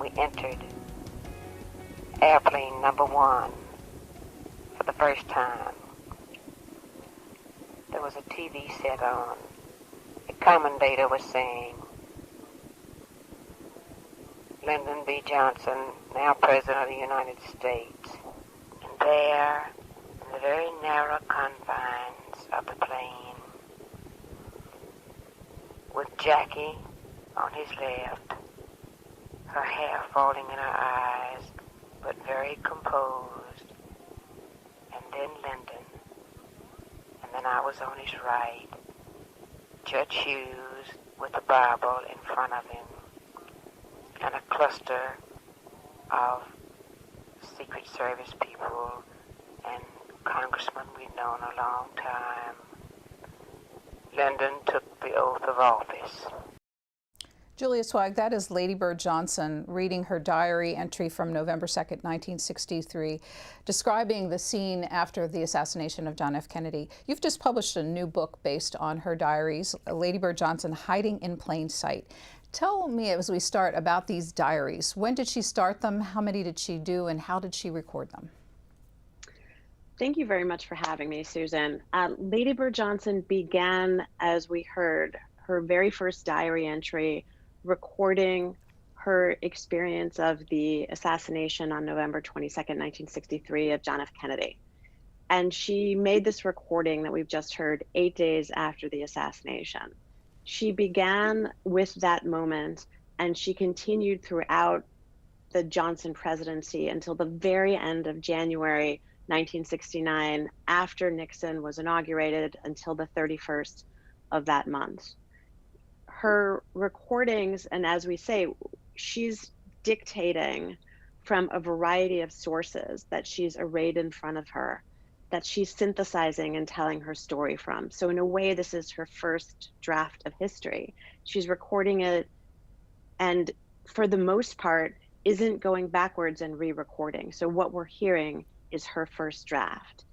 we entered airplane number 1 for the first time. There was a TV set on. The commentator was saying, Lyndon B. Johnson, now President of the United States. And there, in the very narrow confines of the plane, with Jackie on his left, her hair falling in her eyes, but very composed, and then Lyndon, and then I was on his right, Judge Hughes with the Bible in front of him, and a cluster of Secret Service people and congressmen we'd known a long time. Lyndon took the oath of office. Julia Sweig, that is Lady Bird Johnson reading her diary entry from November 2nd, 1963, describing the scene after the assassination of John F. Kennedy. You've just published a new book based on her diaries, Lady Bird Johnson, Hiding in Plain Sight. Tell me, as we start, about these diaries. When did she start them? How many did she do? And how did she record them? Thank you very much for having me, Susan. Lady Bird Johnson began, as we heard, her very first diary entry recording her experience of the assassination on November 22nd, 1963 of John F. Kennedy. And she made this recording that we've just heard 8 days after the assassination. She began with that moment, and she continued throughout the Johnson presidency until the very end of January 1969, after Nixon was inaugurated, until the 31st of that month. Her recordings, and as we say, she's dictating from a variety of sources that she's arrayed in front of her, that she's synthesizing and telling her story from. So in a way, this is her first draft of history. She's recording it, and for the most part, isn't going backwards and re-recording. So what we're hearing is her first draft.